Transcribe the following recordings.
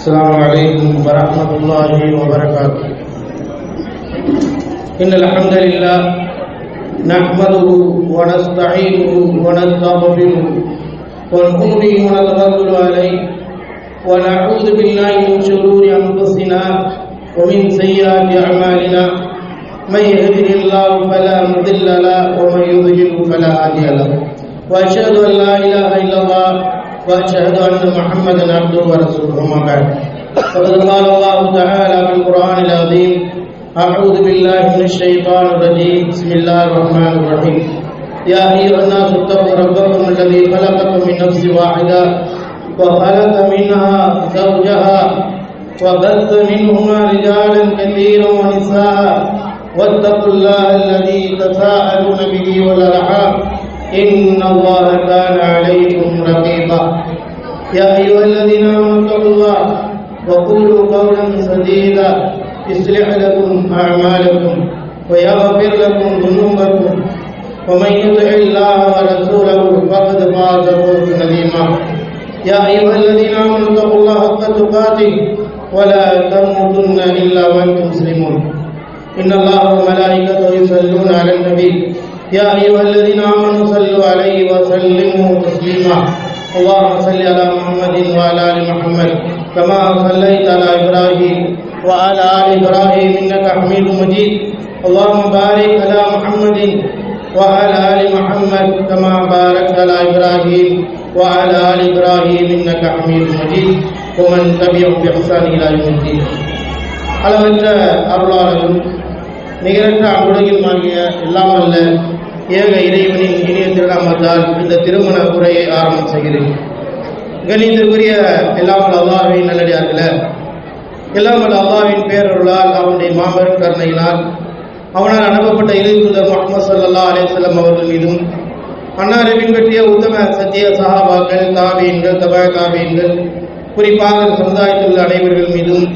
السلام عليكم ورحمة الله وبركاته. إن الحمد لله نحمده ونستعينه ونستغفره ونؤمن به ونتوكل عليه ونعوذ بالله من شرور أنفسنا ومن سيئات أعمالنا من يهده الله فلا مضل له ومن يضلل فلا هادي له وأشهد أن لا إله إلا الله وأشهد أن محمدا عبده ورسوله. أما بعد فقد قال الله تعالى في القرآن العظيم: أعوذ بالله من الشيطان الرجيم. بسم الله الرحمن الرحيم. يا أيها الناس اتقوا ربكم الذي خلقكم من نفس واحدة وخلق منها زوجها وبث منهما رجالا كثيرا ونساء واتقوا الله الذي تساءلون به والأرحام إن الله كان عليكم رقيبا. يا أيها الذين آمنوا اتقوا الله وقولوا قولا سديدا يصلح لكم أعمالكم ويغفر لكم ذنوبكم ومن يطع الله ورسوله فقد فاز فوزا عظيما. يا أيها الذين آمنوا اتقوا الله حق تقاته ولا تموتن إلا وأنتم مسلمون. إن الله وملائكته يصلون على النبي يا أيها الذين آمنوا صلوا عليه وسلموا تسليما. اللهم صل على محمد وعلى آل محمد كما صليت على إبراهيم وعلى آل إبراهيم إنك حميد مجيد. اللهم بارك على محمد وعلى آل محمد كما باركت على إبراهيم وعلى آل إبراهيم إنك حميد مجيد. ومن تبعهم بإحسان إلى يوم الدين. அளவற்ற அருளாளரும் நிகரற்ற அன்புடையுமாகிய எல்லாம் அல்ல ஏக இறைவனின் இனிய திருநாமத்தால் இந்த திருமண உரையை ஆரம்பம் செய்கிறேன். கணிதற்குரிய எல்லாம் அல்லாஹ்வின் நல்லடியார்களே, எல்லாம் அல்லாஹ்வின் பேரருளால் அவனுடைய மாபெரும் கருணையினால் அவனால் அனுப்பப்பட்ட இறை தூதர் முஹம்மது ஸல்லல்லாஹு அலைஹி வஸல்லம் அவர்கள் மீதும் அன்னாரை பின்பற்றிய உத்தம சத்திய சஹாபாக்கள், தாபீன்கள், தபா தாபீன்கள், குறிப்பாக சமுதாயத்தில் உள்ள அனைவர்கள் மீதும்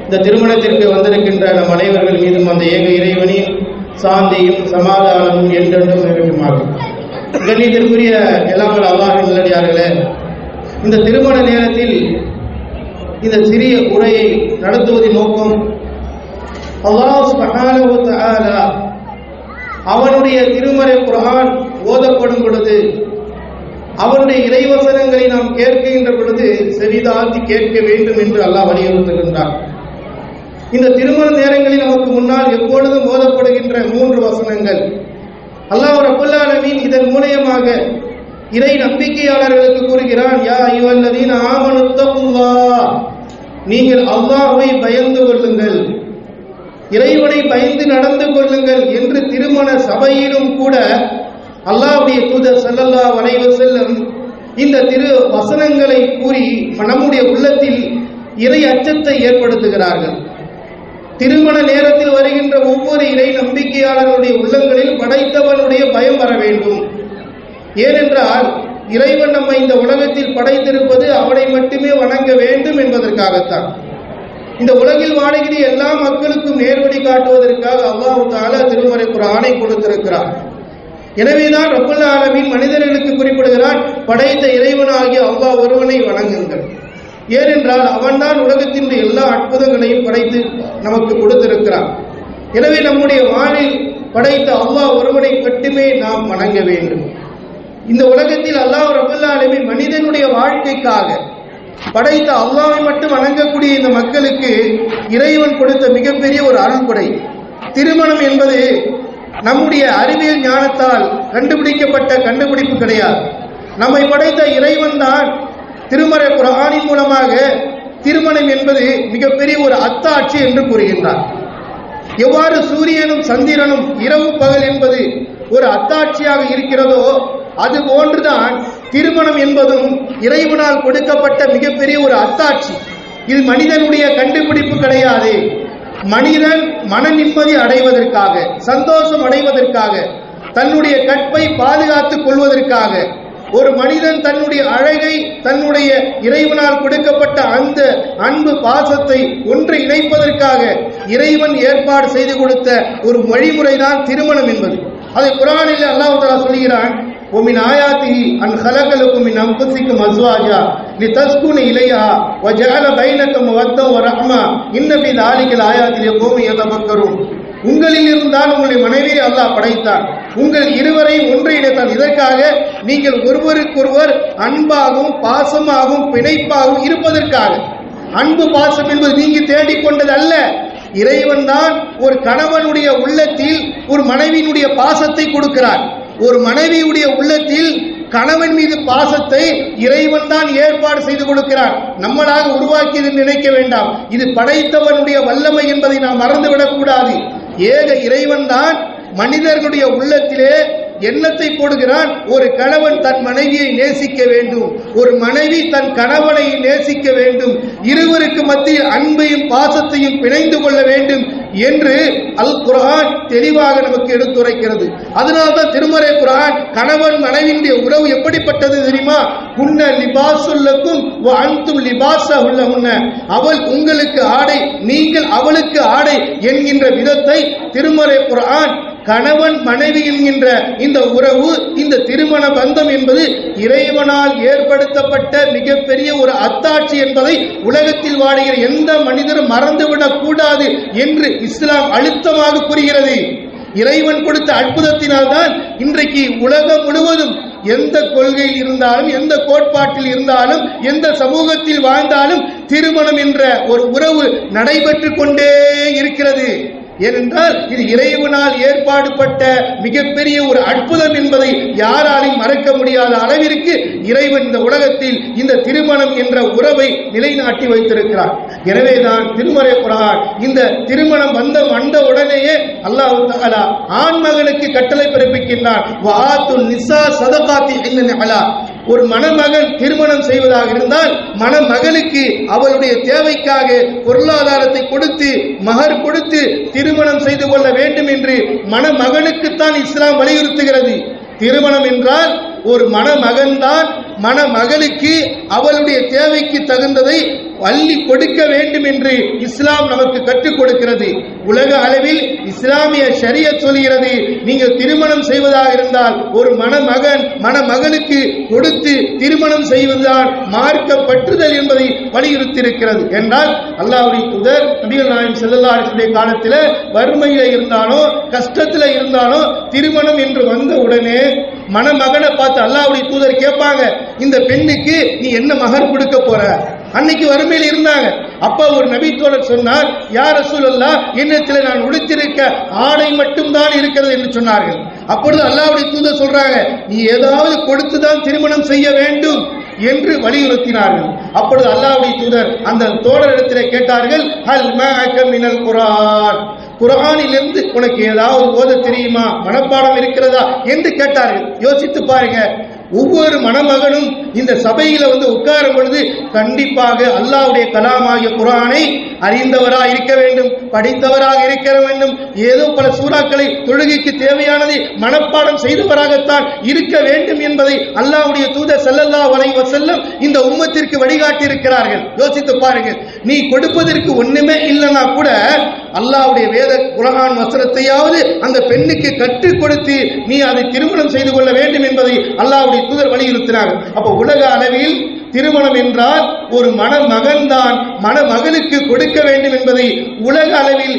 இந்த திருமணத்திற்கு வந்திருக்கின்ற நம் அனைவர்கள் மீதும் அந்த ஏக இறைவனின் சாந்தியும் சமாதானமும் என்றென்றும் நிகழ்வுமாகும். கண்ணியத்திற்குரிய எல்லாம் அல்லாஹ்வின் நல்லடியார்களே, இந்த திருமண நேரத்தில் இந்த சிறிய உரையை நடத்துவதின் நோக்கம், அல்லாஹ் சுப்ஹானஹு வ தஆலா அவனுடைய திருமறை குர்ஆன் ஓதப்படும் பொழுது, அவனுடைய இறைவசனங்களை நாம் கேட்கின்ற பொழுது செவிதாழ்த்தி கேட்க வேண்டும் என்று அல்லாஹ் வலியுறுத்துகின்றார். இந்த திருமண நேரங்களில் நமக்கு முன்னால் எப்பொழுதும் ஓதப்படுகின்ற 3 வசனங்கள் அல்லாஹ் ரப்பல் ஆலமீன் இதன் மூலமாக இறை நம்பிக்கையாளர்களுக்கு கூறுகிறான்: யா அய்யுஹல்லதீன ஆமனு தகுல்லாஹ், நீங்கள் அல்லாஹ்வை பயந்து கொள்ளுங்கள், இறைவனை பயந்து நடந்து கொள்ளுங்கள் என்று திருமண சபையிலும் கூட அல்லாஹ்வுடைய தூதர் ஸல்லல்லாஹு அலைஹி வஸல்லம் இந்த திரு வசனங்களை கூறி நம்முடைய உள்ளத்தில் இறை அச்சத்தை ஏற்படுத்துகிறார்கள். திருமண நேரத்தில் வருகின்ற ஒவ்வொரு இறை நம்பிக்கையாளர்களுடைய உள்ளங்களில் படைத்தவனுடைய பயம் வர வேண்டும். ஏனென்றால் இறைவன் நம்மை இந்த உலகத்தில் படைத்திருப்பது அவனை மட்டுமே வணங்க வேண்டும் என்பதற்காகத்தான். இந்த உலகில் வாழுகிற எல்லா மக்களுக்கும் நேர்வழி காட்டுவதற்காக அல்லாஹ் தஆலா திருமறை குர்ஆனை கொடுத்திருக்கிறார். எனவேதான் ரப்பல் ஆலமீன் மனிதர்களுக்கு குறிப்பிடுகிறான், படைத்த இறைவனாகிய அல்லாஹ் ஒருவனை வணங்குங்கள். ஏனென்றால் அவன்தான் உலகத்தினுடைய எல்லா அற்புதங்களையும் படைத்து நமக்கு கொடுத்திருக்கிறான். எனவே நம்முடைய வானில் படைத்த அல்லாஹ் ஒருவனை மட்டுமே நாம் வணங்க வேண்டும். இந்த உலகத்தில் அல்லாஹ் ரப்பல் ஆலமீன் மனிதனுடைய வாழ்க்கைக்காக படைத்த அல்லாஹ்வை மட்டும் வணங்கக்கூடிய இந்த மக்களுக்கு இறைவன் கொடுத்த மிகப்பெரிய ஒரு அருள்கொடை திருமணம் என்பது நம்முடைய அறிவியல் ஞானத்தால் கண்டுபிடிக்கப்பட்ட கண்டுபிடிப்பு கிடையாது. நம்மை படைத்த இறைவன் தான் திருமறை குர்ஆனின் மூலமாக திருமணம் என்பது மிகப்பெரிய ஒரு அத்தாட்சி என்று கூறுகின்றார். எவ்வாறு சூரியனும் சந்திரனும் இரவு பகல் என்பது ஒரு அத்தாட்சியாக இருக்கிறதோ அது போன்றுதான் திருமணம் என்பதும் இறைவனால் கொடுக்கப்பட்ட மிகப்பெரிய ஒரு அத்தாட்சி. இது மனிதனுடைய கண்டுபிடிப்பு கிடையாது. மனிதன் மன நிம்மதி அடைவதற்காக, சந்தோஷம் அடைவதற்காக, தன்னுடைய கற்பை பாதுகாத்துக் கொள்வதற்காக, ஒரு மனிதன் தன்னுடைய அழகை, தன்னுடைய இறைவனால் கொடுக்கப்பட்ட அந்த அன்பு பாசத்தை ஒன்று இணைப்பதற்காக இறைவன் ஏற்பாடு செய்து கொடுத்த ஒரு வழிமுறைதான் திருமணம் என்பது. அதை குர்ஆனில் அல்லாஹ் தஆலா சொல்கிறான்: ومن آياته أن خلق لكم من أنفسكم أزواجا لتسكنوا إليها وجعل بينكم مودة ورحمة إن في ذلك الآيات لقوم يتفكرون. உங்களில் இருந்தால் உங்களுடைய மனைவியை அல்லாஹ் படைத்தான், உங்கள் இருவரையும் ஒன்று இணைத்தான். இதற்காக நீங்கள் ஒருவருக்கொருவர் அன்பாகவும் பாசமாகவும் பிணைப்பாகவும் இருப்பதற்காக. அன்பு பாசம் என்பது நீங்க தேடிக்கொண்டது அல்ல. இறைவன் தான் ஒரு கணவனுடைய உள்ளத்தில் ஒரு மனைவியினுடைய பாசத்தை கொடுக்கிறார். ஒரு மனைவியுடைய உள்ளத்தில் கணவன் மீது பாசத்தை இறைவன் தான் ஏற்பாடு செய்து கொடுக்கிறார். நம்மளாக உருவாக்கியது நினைக்க வேண்டாம். இது படைத்தவனுடைய வல்லமை என்பதை நாம் மறந்துவிடக் கூடாது. ஏக இறைவன் தான் மனிதர்களுடைய உள்ளத்திலே எண்ணத்தை போடுகிறான். ஒரு கணவன் தன் மனைவியை நேசிக்க வேண்டும், ஒரு மனைவி தன் கணவனை நேசிக்க வேண்டும், இருவருக்கு மத்தியில் அன்பையும் பாசத்தையும் பிணைந்து கொள்ள வேண்டும் என்று அல் குர்ஆன் தெளிவாக நமக்கு எடுத்துரைக்கிறது. அதனால்தான் திருமறை குர்ஆன் கணவன் மனைவியுடைய உறவு எப்படிப்பட்டது தெரியுமா? குன்ன லிபாசுல்லக்கும் வ அன்தும் லிபாஸுல்லஹுன்ன, அவள் உங்களுக்கு ஆடை, நீங்கள் அவளுக்கு ஆடை என்கின்ற விதத்தை திருமறை குர்ஆன் கணவன் மனைவி என்கின்ற இந்த உறவு, இந்த திருமண பந்தம் என்பது இறைவனால் ஏற்படுத்தப்பட்ட மிகப்பெரிய ஒரு அத்தாட்சி என்பதை உலகத்தில் வாழுகிற எந்த மனிதரும் மறந்துவிடக் கூடாது என்று இஸ்லாம் அழுத்தமாக கூறுகிறது. இறைவன் கொடுத்த அற்புதத்தினால் தான் இன்றைக்கு உலகம் முழுவதும் எந்த கொள்கையில் இருந்தாலும், எந்த கோட்பாட்டில் இருந்தாலும், எந்த சமூகத்தில் வாழ்ந்தாலும் திருமணம் என்ற ஒரு உறவு நடைபெற்று கொண்டே இருக்கிறது. ஏனென்றால் இது இறைவனால் ஏற்பாடுபட்ட மிகப்பெரிய ஒரு அற்புதம் என்பதை யாராலையும் மறக்க முடியாத அளவிற்கு இறைவன் இந்த உலகத்தில் இந்த திருமணம் என்ற உறவை நிலைநாட்டி வைத்திருக்கிறார். எனவேதான் திருமறை குர்ஆன் இந்த திருமணம் வந்த உடனேயே அல்லாஹ் தஆலா ஆண் மகனுக்கு கட்டளை பிறப்பிக்கின்றான். வஆத்துன் நிஸா ஸதகாத்தி இன்ன, ஒரு மணமகன் திருமணம் செய்வதாக இருந்தால் மணமகளுக்கு அவளுடைய தேவைக்காக பொருளாதாரத்தை கொடுத்து மகர் கொடுத்து திருமணம் செய்து கொள்ள வேண்டும் என்று மணமகனுக்குத்தான் இஸ்லாம் வலியுறுத்துகிறது. திருமணம் என்றால் ஒரு மணமகன் தான் மணமகளுக்கு அவளுடைய தேவைக்கு தகுந்ததை அள்ளி கொடுக்க வேண்டும் என்று இஸ்லாம் நமக்கு கற்றுக் கொடுக்கிறது. உலக அளவில் இஸ்லாமிய ஷரியத் சொல்கிறது, நீங்கள் திருமணம் செய்வதாக இருந்தால் ஒரு மணமகன் மணமகளுக்கு கொடுத்து திருமணம் செய்வதுதான் மார்க்க பற்றுதல் என்பதை வலியுறுத்தி இருக்கிறது. என்றால் அல்லாஹ்வுடைய தூதர் நபிகள் நாயகம் ஸல்லல்லாஹு அலைஹி வஸல்லம் காலத்தில் வறுமையில இருந்தானோ கஷ்டத்தில் இருந்தானோ திருமணம் என்று வந்த உடனே மணமகனை பார்த்து அல்லாஹ்வுடைய தூதர் கேட்பாங்க, இந்த பெண்ணுக்கு நீ என்ன மகர் கொடுக்க போற? அன்னைக்கு வறுமையில் இருந்தாங்க. அப்ப ஒரு நபி தோழர் சொன்னார், யா ரசூலல்லாஹ், என்னிடத்தில் நான் உடுத்திருக்க ஆடை மட்டும்தான் இருக்கிறது என்று சொன்னார்கள். அப்பொழுது அல்லாஹ்வுடைய தூதர் சொல்றாங்க, நீ ஏதாவது கொடுத்துதான் திருமணம் செய்ய வேண்டும் என்று வலியுறுத்தினார்கள். அப்பொழுது அல்லாஹ்வுடைய தூதர் அந்த தோழரிடத்திலே கேட்டார்கள், ஹல் மஅக மினல் குர்ஆன், குர்ஆனிலிருந்து உனக்கு ஏதாவது ஓத தெரியுமா, மனப்பாடம் இருக்கிறதா என்று கேட்டார்கள். யோசித்து பாருங்க, ஒவ்வொரு மணமகனும் இந்த சபையில உட்காரும் பொழுது கண்டிப்பாக அல்லாஹ்வுடைய கலாமாகிய குர்ஆனை அறிந்தவராக இருக்க வேண்டும், படித்தவராக இருக்க வேண்டும். ஏதோ பல சூறாக்களை தொழுகைக்கு தேவையானதை மனப்பாடம் செய்தவராகத்தான் இருக்க வேண்டும் என்பதை அல்லாஹ்வுடைய தூதர் ஸல்லல்லாஹு அலைஹி வஸல்லம் இந்த உம்மத்திற்கு வழிகாட்டி இருக்கிறார்கள். யோசித்து பாருங்கள், நீ கொடுப்பதற்கு ஒண்ணுமே இல்லைன்னா கூட அல்லாஹ்வுடைய வேத குர்ஆன் வசனத்தையாவது அந்த பெண்ணுக்கு கற்றுக் கொடுத்து நீ அதை திருமணம் செய்து கொள்ள வேண்டும் என்பதை அல்லாஹ்வுடைய தூதர் வலியுறுத்தினார். அப்ப உலக அளவில் திருமணம் என்றால் ஒரு மணமகன் தான் மணமகளுக்கு கொடுக்க வேண்டும் என்பதை உலக அளவில்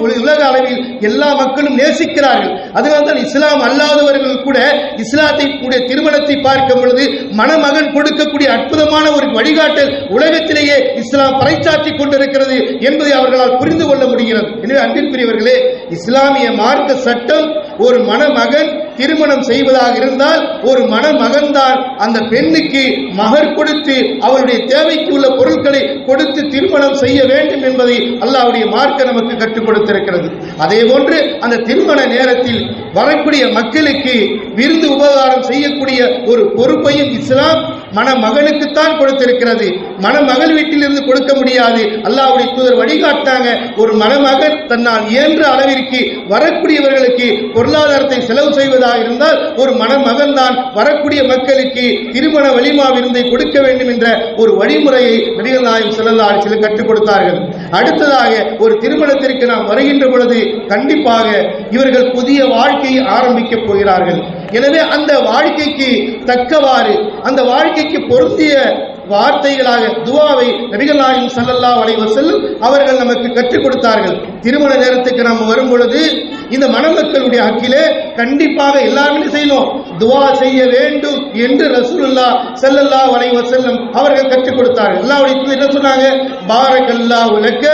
உலக அளவில் எல்லா மக்களும் நேசிக்கிறார்கள். அதனால்தான் இஸ்லாம் அல்லாதவர்கள் கூட இஸ்லாத்தை திருமணத்தை பார்க்கும் பொழுது மணமகன் கொடுக்கக்கூடிய அற்புதமான ஒரு வழிகாட்டல் உலகத்திலேயே இஸ்லாம் பறைசாற்றி கொண்டிருக்கிறது என்பதை அவர்களால் புரிந்து கொள்ள முடிகிறது. எனவே அன்பிற்குரியவர்களே, இஸ்லாமிய மார்க்க சட்டம் ஒரு மணமகன் திருமணம் செய்வதாக இருந்தால் ஒரு மணமகன் தான் அந்த பெண்ணுக்கு மகர் கொடுத்து அவருடைய தேவைக்கு உள்ள பொருட்களை கொடுத்து திருமணம் செய்ய வேண்டும் என்பதை அல்லாஹ்வுடைய மார்க்க நமக்கு கற்றுக் கொடுத்திருக்கிறது. அதே போன்று அந்த திருமண நேரத்தில் வரக்கூடிய மக்களுக்கு விருந்து உபகாரம் செய்யக்கூடிய ஒரு பொறுப்பையும் இஸ்லாம் மணமகனுக்குத்தான் கொடுத்திருக்கிறது. மணமகள் வீட்டிலிருந்து கொடுக்க முடியாது. அல்லாஹ்வுடைய தூதர் வழிகாட்டாங்க, ஒரு மணமகன் தன்னால் இயன்ற அளவிற்கு வரக்கூடியவர்களுக்கு பொருளாதாரத்தை செலவு செய்வதாக இருந்தால் ஒரு மணமகன் தான் வரக்கூடிய மக்களுக்கு திருமண வலிமா விருந்தை கொடுக்க வேண்டும் என்ற ஒரு வழிமுறையை நபிகள் நாயகம் ஸல்லல்லாஹு அலைஹி வஸல்லம் கற்றுக் கொடுத்தார்கள். அடுத்ததாக ஒரு திருமணத்திற்கு நாம் வருகின்ற பொழுது கண்டிப்பாக இவர்கள் புதிய வாழ்க்கையை ஆரம்பிக்கப் போகிறார்கள். எனவே அந்த வாழ்க்கைக்கு தக்கவாறு, அந்த வாழ்க்கைக்கு பொருந்திய வார்த்தைகளாக துஆவை நபிகள் நாயகம் ஸல்லல்லாஹு அலைஹி வஸல்லம் அவர்கள் நமக்கு கற்றுக் கொடுத்தார்கள். திருமண நேரத்துக்கு நாம் வரும் பொழுது இந்த மணமக்களுடைய ஹக்கிலே கண்டிப்பாக எல்லாருமே செய்யணும், துஆ செய்ய வேண்டும் என்று ரசூலுல்லாஹ் ஸல்லல்லாஹு அலைஹி வஸல்லம் அவர்கள் கற்றுக் கொடுத்தார்கள். அல்லாஹ்வுடைய தூதர் என்ன சொன்னாங்க? பாரக்கல்லாஹு லக்க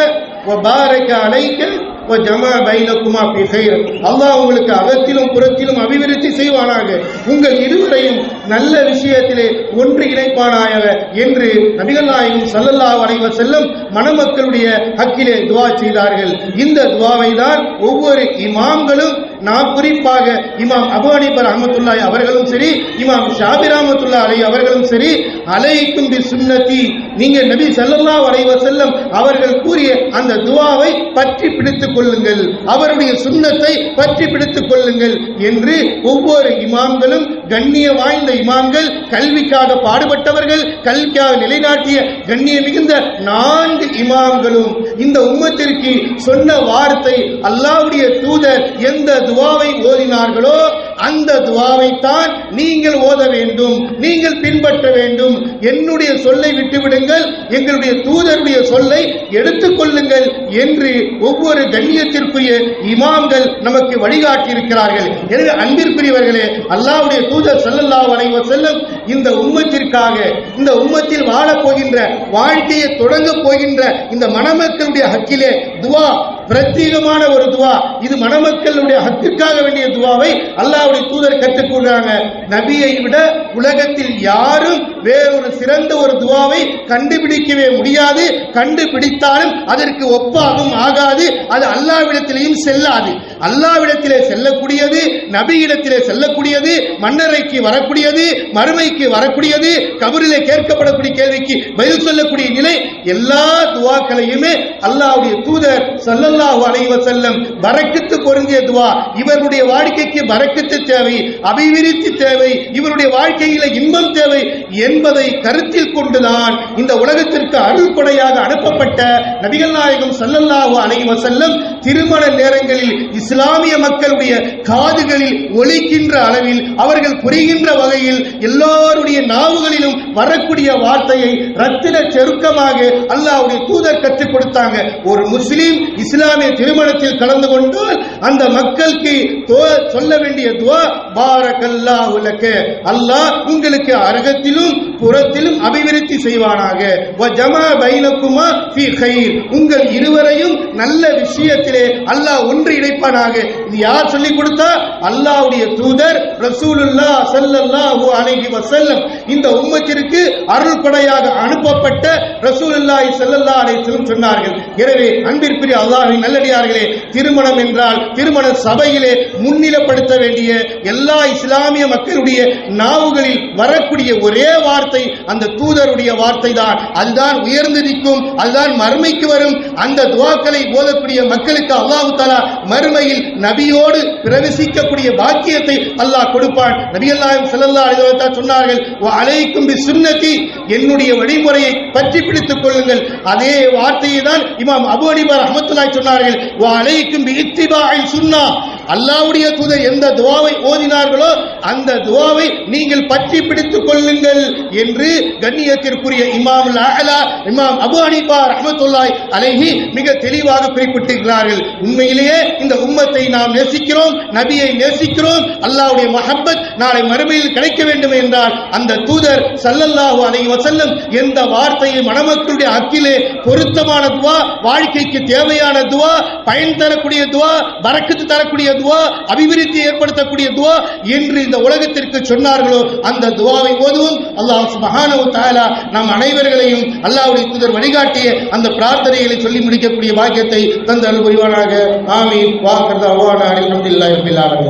வ பாரக அலைக வ ஜமா பைனகுமா ஃபீ கைர். அல்லாஹ் உங்களுக்கு அகத்திலும் புறத்திலும் அபிவிருத்தி செய்வானாக, உங்கள் இருவரையும் நல்ல விஷயத்திலே ஒன்று இணைப்பானாக என்று நபிகள் நாயகம் ஸல்லல்லாஹு அலைஹி வஸல்லம் மணமக்களுடைய ஹக்கிலே துஆ செய்தார்கள். இந்த துஆவை தான் ஒவ்வொரு இமாம்களும், நான் குறிப்பாக இமாம் அபூ ஹனீஃபா ரஹ்மத்துல்லாஹி அவர்களும் சரி, இமாம் ஷாஃபி ரஹ்மத்துல்லாஹி அலைஹி அவர்களும் சரி, அலைக்கும் பி சுன்னதி, நீங்க நபி ஸல்லல்லாஹு அலைஹி வஸல்லம் அவர்கள் கூறிய அந்த துஆவை பற்றி பிடித்துக் கொள்ளுங்கள், அவருடைய சுன்னத்தை பற்றி பிடித்துக் கொள்ளுங்கள் என்று ஒவ்வொரு இமாம்களும், கண்ணிய வாய்ந்த இமாம்கள், கல்விக்காக பாடுபட்டவர்கள், கல்விக்காக நிலைநாட்டிய கண்ணிய மிகுந்த 4 இமாம்களும் இந்த உம்மத்திற்கு சொன்ன வார்த்தை, அல்லாஹ்வுடைய தூதர் எந்த துஆவை ஓதினார்களோ அந்த துஆவை தான் நீங்கள் ஓத வேண்டும், நீங்கள் பின்பற்ற வேண்டும். என்னுடைய சொல்லை விட்டுவிடுங்கள், எங்களுடைய தூதருடைய சொல்லை எடுத்துக் கொள்ளுங்கள் என்று ஒவ்வொரு கண்ணியத்திற்குரிய இமாம்கள் நமக்கு வழிகாட்டி இருக்கிறார்கள். எனவே அன்பிற்குரியவர்களே, அல்லாஹ்வுடைய தூதர் ஸல்லல்லாஹு அலைஹி வஸல்லம் இந்த உம்மத்திற்காக, இந்த உம்மத்தில் வாழப் போகின்ற, வாழ்க்கையை தொடங்க போகின்ற இந்த மணமக்களுடைய ஹக்கிலே துஆ, பிரத்யேகமான ஒரு துஆ, இது மணமக்களுடைய ஹக்கிற்காக வேண்டிய துஆவை அல்லாஹ்வுடைய தூதர் கற்றுக் கொடுக்கிறாங்க. நபியை விட உலகத்தில் யாரும் வேறொரு சிறந்த ஒரு துஆவை கண்டுபிடிக்கவே முடியாது, கண்டுபிடித்தாலும் அதற்கு ஒப்பாகவும் ஆகாது, அது அல்லாஹ்விடத்திலேயும் செல்லாது. அல்லாஹ்விடத்திலே செல்லக்கூடியது, நபியிடத்திலே செல்லக்கூடியது, மன்னரைக்கு வரக்கூடியது, மறுமைக்கு வரக்கூடியது, கபரிலே கேட்கப்படக்கூடிய கேள்விக்கு பதில் சொல்லக்கூடிய நிலை, எல்லா துஆக்களையுமே அல்லாஹ்வுடைய தூதர் ஸல்லல்லாஹு அலைஹி வஸல்லம் பரக்கத்து பொருந்திய துஆ, இவருடைய வாழ்க்கைக்கு பரக்கத்து தேவை, அபிவிருத்தி தேவை, இவருடைய வாழ்க்கையில இன்பம் தேவை என்பதை கருத்தில் கொண்டுதான் இந்த உலகத்திற்கு அருள் கொடையாக அனுப்பப்பட்ட நபிகள் நாயகம் ஸல்லல்லாஹு அலைஹி வஸல்லம் திருமண நேரங்களில் இஸ்லாமிய மக்களுடைய காதுகளில் ஒலிக்கின்ற அளவில், அவர்கள் புரிகின்ற வகையில், எல்லோருடைய நாவுகளிலும் வரக்கூடிய வார்த்தையை ரத்தின செருக்கமாக அல்லாஹ்வுடைய தூதர் கற்றுக் கொடுத்தாங்க. ஒரு முஸ்லிம் இஸ்லாமிய திருமணத்தில் கலந்து கொண்டால் அந்த மக்களுக்கு சொல்ல வேண்டிய துஆ பாரக்கல்லாஹு லக்க, அல்லாஹ் உங்களுக்கு அருகத்திலும் புறத்திலும் அபிவிருத்தி செய்வானாக, வ ஜமா பைனகுமா ஃபீ கைர், உங்கள் இருவரையும் நல்ல விஷயத்திலே அல்லாஹ் ஒன்று இணைப்பானாக. இது யார் சொல்லிக் கொடுத்தா? அல்லாஹ்வுடைய தூதர் ரசூலுல்லாஹ் ஸல்லல்லாஹு அலைஹி வஸல்லம், இந்த உம்மத்திற்கு அருள் கொடையாக அனுப்பப்பட்ட ரசூலுல்லாஹி ஸல்லல்லாஹு அலைஹி வஸல்லம் சொன்னார்கள். எனவே அன்பிற்குரிய அல்லாஹ்வின் நல்லடியார்களே, திருமணம் என்றால் திருமண சபையிலே முன்னிலைப்படுத்த வேண்டிய எல்லா இஸ்லாமிய மக்களுடைய நாவுகளில் வரக்கூடிய ஒரே வார்த்தை அந்த தூதருடைய வார்த்தை தான். அதுதான் உயர்ந்திருக்கும், அதுதான் மறுமைக்கு வரும். அந்த துஆக்களை ஓதக்கூடிய மக்களுக்கு அல்லாஹ் தஆலா மறுமையில் நபியோடு பிரவேசிக்கக்கூடிய பாக்கியத்தை அல்லாஹ் கொடுப்பான். நபிகள் நாயகம் ஸல்லல்லாஹு அலைஹி வஸல்லம் சொன்னார்கள், வ அலைக்கும் பி சுன்னதி, என்னுடைய வழிமுறையை பற்றி பிடித்துக் கொள்ளுங்கள். அதே வார்த்தையை தான் இமாம் அபூ ஹனீஃபா ரஹ்மத்துல்லாஹி சொன்னார்கள், வ அலைக்கும் பி இத்திபாஇல் சுன்னா, அல்லாஹ்வுடைய தூதர் எந்த துஆவை ஓதினார்களோ அந்த துஆவை நீங்கள் பற்றி பிடித்துக் கொள்ளுங்கள் என்று கண்ணியத்திற்குரிய இமாம் அலா இமாம் அபூ ஹனீஃபா ரஹ்மத்துல்லாஹி அலைஹி மிக தெளிவாக குறிப்பிட்டிருக்கிறார்கள். உண்மையிலேயே இந்த உம்மத்தை நாம் நேசிக்கிறோம், நபியை நேசிக்கிறோம், அல்லாஹ்வுடைய மஹப்பத் நாளை மறுமையில் கிடைக்க வேண்டும் என்றால் அந்த தூதர் ஸல்லல்லாஹு அலைஹி வஸல்லம் எந்த வார்த்தையை மணமக்களுடைய ஹக்கிலே பொருத்தமான துஆ, வாழ்க்கைக்கு தேவையான துஆ, பயன் தரக்கூடிய துஆ, பரக்கத்து தரக்கூடிய துஆ, அபிவிருத்தி ஏற்படுத்தக்கூடிய துஆ என்று இந்த உலகத்திற்கு சொன்னார்களோ அந்த துஆவை ஓதுவோம். அல்லாஹ் சுப்ஹானஹு வ தஆலா நம் அனைவர்களையும் அல்லாஹ்வுடைய தூதர் வழிகாட்டிய அந்த பிரார்த்தனைகளை சொல்லி முடிக்கக்கூடிய பாக்கியத்தை தந்து அருள் புரிவானாக. ஆமீன். வா கர்தா வானா அல்ஹம்துலில்லாஹி ரப்பில் ஆலமீன்.